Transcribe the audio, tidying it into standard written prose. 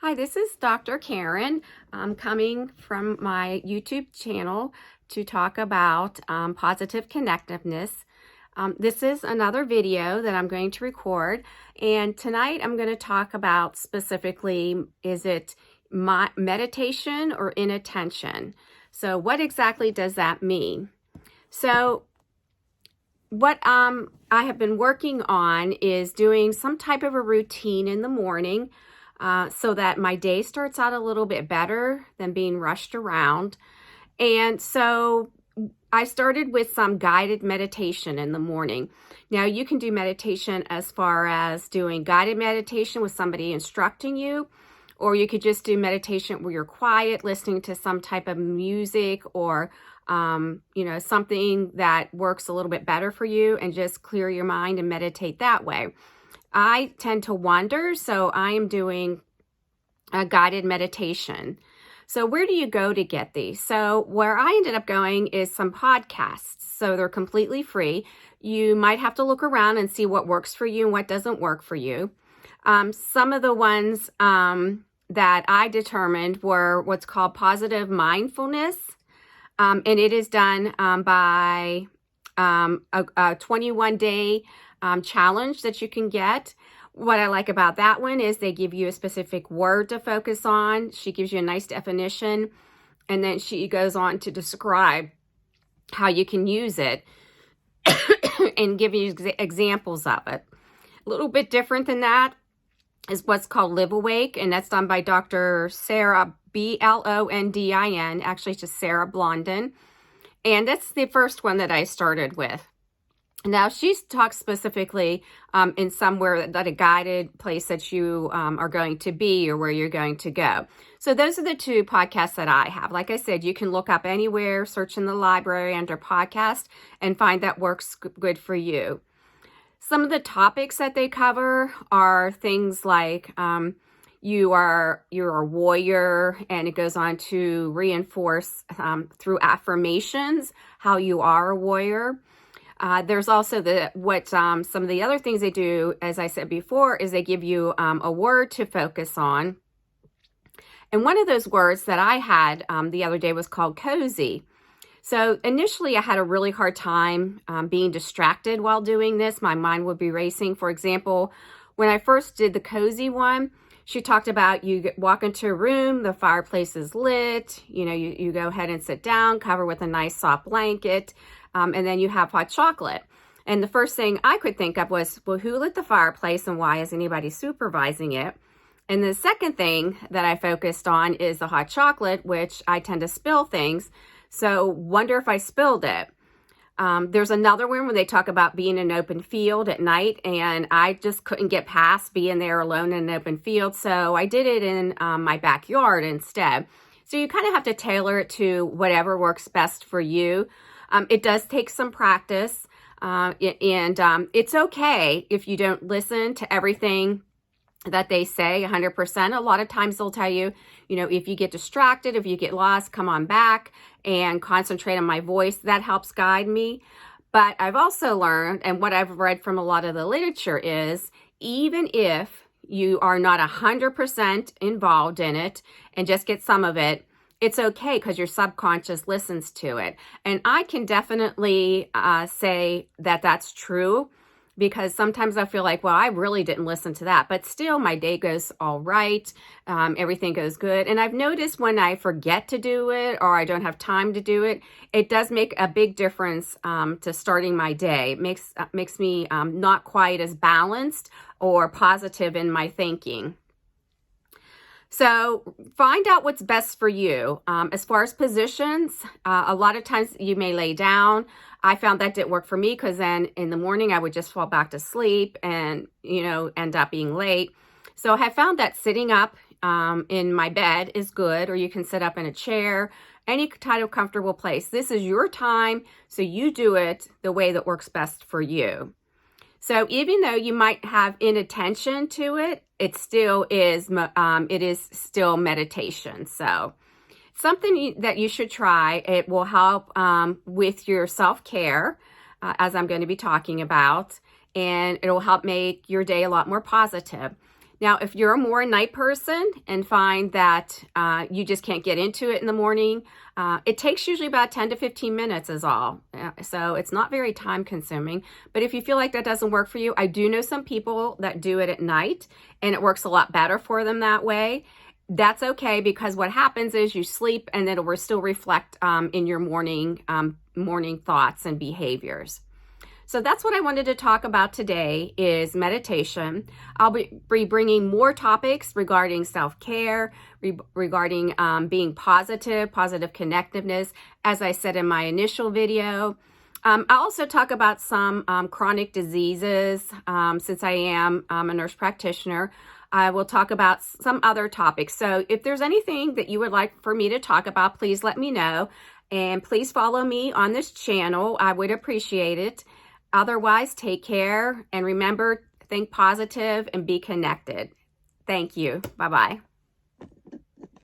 Hi, this is Dr. Karen. I'm coming from my YouTube channel to talk about positive connectiveness. This is another video that I'm going to record, and tonight I'm going to talk about specifically, is it meditation or inattention? So what exactly does that mean? So what I have been working on is doing some type of a routine in the morning so that my day starts out a little bit better than being rushed around. And so I started with some guided meditation in the morning. Now you can do meditation as far as doing guided meditation with somebody instructing you, or you could just do meditation where you're quiet, listening to some type of music or something that works a little bit better for you, and just clear your mind and meditate that way. I tend to wander, so I am doing a guided meditation. So where do you go to get these? So where I ended up going is some podcasts. So they're completely free. You might have to look around and see what works for you and what doesn't work for you. Some of the ones that I determined were what's called positive mindfulness. And it is done by a 21-day challenge that you can get. What I like about that one is they give you a specific word to focus on. She gives you a nice definition, and then she goes on to describe how you can use it and give you examples of it. A little bit different than that is what's called Live Awake, and that's done by Dr. Sarah Blondin. Actually, it's just Sarah Blondin. And that's the first one that I started with. Now, she talks specifically in somewhere that a guided place that you are going to be or where you're going to go. So those are the two podcasts that I have. Like I said, you can look up anywhere, search in the library under podcast, and find that works good for you. Some of the topics that they cover are things like you're a warrior, and it goes on to reinforce through affirmations how you are a warrior. There's also some of the other things they do, as I said before, is they give you a word to focus on. And one of those words that I had the other day was called cozy. So initially I had a really hard time being distracted while doing this. My mind would be racing. For example, when I first did the cozy one, she talked about you walk into a room, the fireplace is lit, you go ahead and sit down, cover with a nice soft blanket, and then you have hot chocolate. And the first thing I could think of was, well, who lit the fireplace and why is anybody supervising it? And the second thing that I focused on is the hot chocolate, which I tend to spill things. So wonder if I spilled it. There's another one where they talk about being in an open field at night, and I just couldn't get past being there alone in an open field. So I did it in my backyard instead. So you kind of have to tailor it to whatever works best for you. It does take some practice, and it's okay if you don't listen to everything that they say 100%. A lot of times they'll tell you, if you get distracted, if you get lost, come on back and concentrate on my voice. That helps guide me. But I've also learned, and what I've read from a lot of the literature is, even if you are not 100% involved in it and just get some of it, it's okay because your subconscious listens to it. And I can definitely say that that's true, because sometimes I feel like, well, I really didn't listen to that, but still my day goes all right. Everything goes good. And I've noticed when I forget to do it or I don't have time to do it, it does make a big difference to starting my day. It makes me not quite as balanced or positive in my thinking. So find out what's best for you. As far as positions, a lot of times you may lay down. I found that didn't work for me because then in the morning I would just fall back to sleep and, end up being late. So I have found that sitting up in my bed is good, or you can sit up in a chair, any kind of comfortable place. This is your time, so you do it the way that works best for you. So even though you might have inattention to it, it still is still meditation. So something that you should try. It will help with your self-care, as I'm going to be talking about, and it will help make your day a lot more positive. Now, if you're a more night person and find that you just can't get into it in the morning, it takes usually about 10 to 15 minutes is all. So it's not very time consuming. But if you feel like that doesn't work for you, I do know some people that do it at night and it works a lot better for them that way. That's okay, because what happens is you sleep and it will still reflect in your morning thoughts and behaviors. So that's what I wanted to talk about today is meditation. I'll be bringing more topics regarding self-care, regarding being positive connectiveness, as I said in my initial video. I'll also talk about some chronic diseases. Since I am a nurse practitioner, I will talk about some other topics. So if there's anything that you would like for me to talk about, please let me know. And please follow me on this channel. I would appreciate it. Otherwise, take care and remember, think positive and be connected. Thank you. Bye-bye.